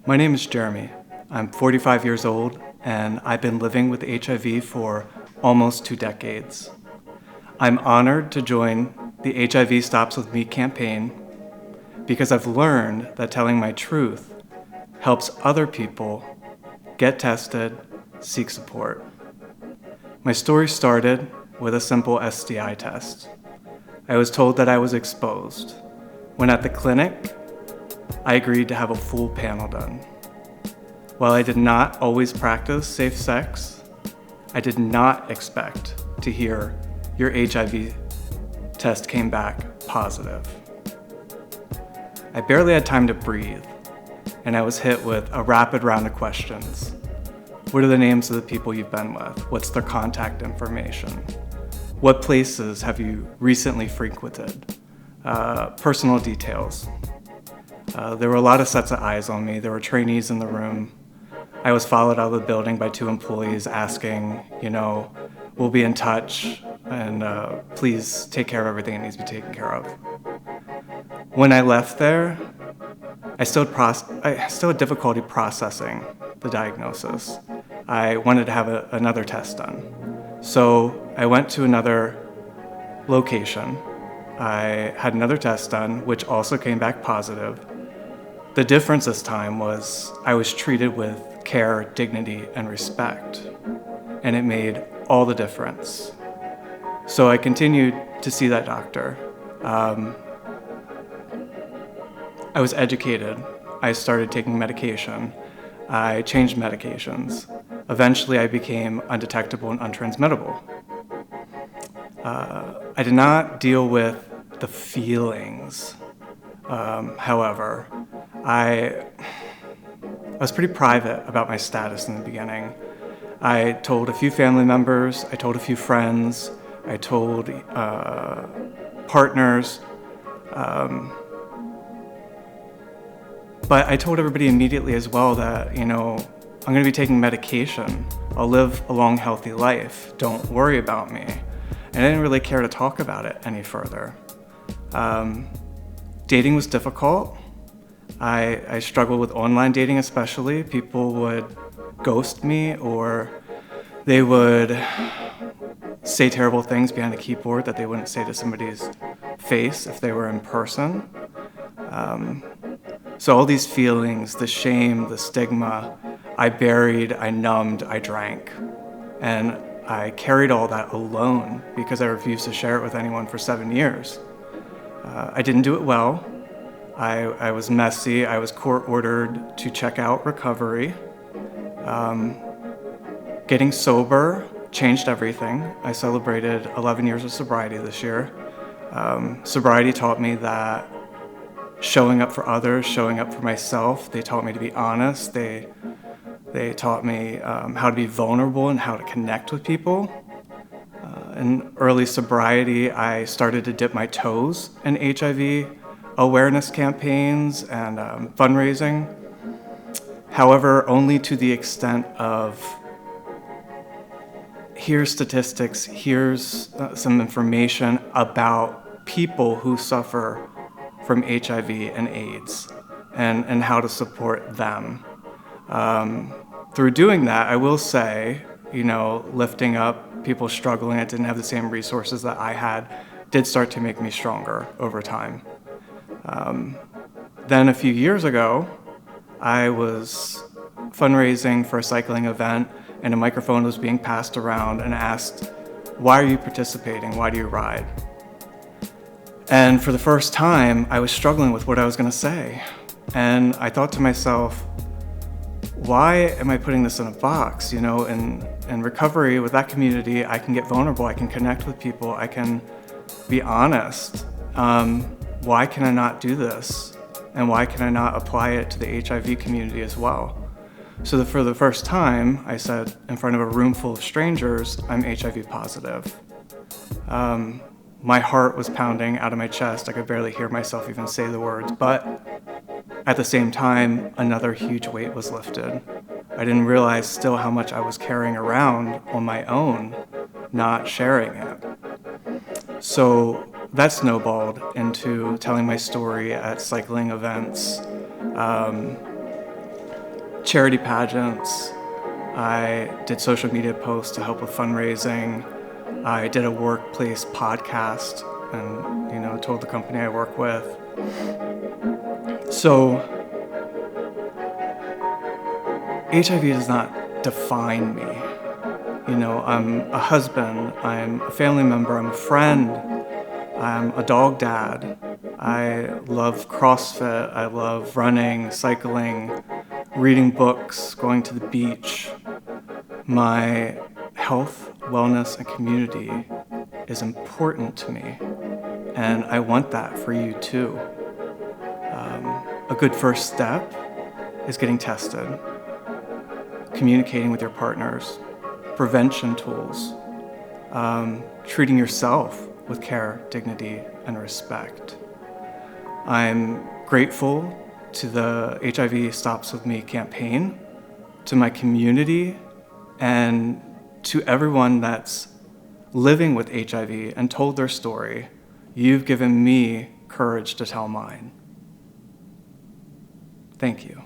My name is Jeremy. I'm 45 years old, and I've been living with HIV for almost 2 decades. I'm honored to join the HIV Stops With Me campaign because I've learned that telling my truth helps other people get tested, seek support. My story started with a simple STI test. I was told that I was exposed. When at the clinic, I agreed to have a full panel done. While I did not always practice safe sex, I did not expect to hear your HIV test came back positive. I barely had time to breathe, and I was hit with a rapid round of questions. What are the names of the people you've been with? What's their contact information? What places have you recently frequented? Personal details. There were a lot of sets of eyes on me. There were trainees in the room. I was followed out of the building by 2 employees asking, we'll be in touch, and please take care of everything that needs to be taken care of. When I left there, I still had difficulty processing the diagnosis. I wanted to have another test done. So I went to another location. I had another test done, which also came back positive. The difference this time was I was treated with care, dignity, and respect, and it made all the difference. So I continued to see that doctor. I was educated. I started taking medication. I changed medications. Eventually, I became undetectable and untransmittable. I did not deal with the feelings. However, I was pretty private about my status in the beginning. I told a few family members, I told a few friends, I told partners, but I told everybody immediately as well that, I'm going to be taking medication. I'll live a long, healthy life. Don't worry about me. And I didn't really care to talk about it any further. Dating was difficult. I struggled with online dating especially. People would ghost me, or they would say terrible things behind a keyboard that they wouldn't say to somebody's face if they were in person. So all these feelings, the shame, the stigma, I buried, I numbed, I drank. And I carried all that alone because I refused to share it with anyone for 7 years. I didn't do it well. I was messy. I was court-ordered to check out recovery. Getting sober changed everything. I celebrated 11 years of sobriety this year. Sobriety taught me that showing up for others, showing up for myself, they taught me to be honest. They taught me how to be vulnerable and how to connect with people. In early sobriety, I started to dip my toes in HIV awareness campaigns and fundraising. However, only to the extent of, here's statistics, here's some information about people who suffer from HIV and AIDS and how to support them. Through doing that, I will say, lifting up people struggling that didn't have the same resources that I had did start to make me stronger over time. Then a few years ago, I was fundraising for a cycling event, and a microphone was being passed around and asked, "Why are you participating? Why do you ride?" And for the first time, I was struggling with what I was going to say. And I thought to myself, why am I putting this in a box? In recovery, with that community, I can get vulnerable, I can connect with people, I can be honest. Why can I not do this? And why can I not apply it to the HIV community as well? So for the first time, I said in front of a room full of strangers, I'm HIV positive. My heart was pounding out of my chest. I could barely hear myself even say the words, but at the same time, another huge weight was lifted. I didn't realize still how much I was carrying around on my own, not sharing it. So that snowballed into telling my story at cycling events, charity pageants. I did social media posts to help with fundraising. I did a workplace podcast and, told the company I work with. So HIV does not define me. I'm a husband, I'm a family member, I'm a friend, I'm a dog dad. I love CrossFit, I love running, cycling, reading books, going to the beach. My health, wellness, and community is important to me, and I want that for you too. A good first step is getting tested, communicating with your partners, prevention tools, treating yourself with care, dignity, and respect. I'm grateful to the HIV Stops With Me campaign, to my community, and to everyone that's living with HIV and told their story. You've given me courage to tell mine. Thank you.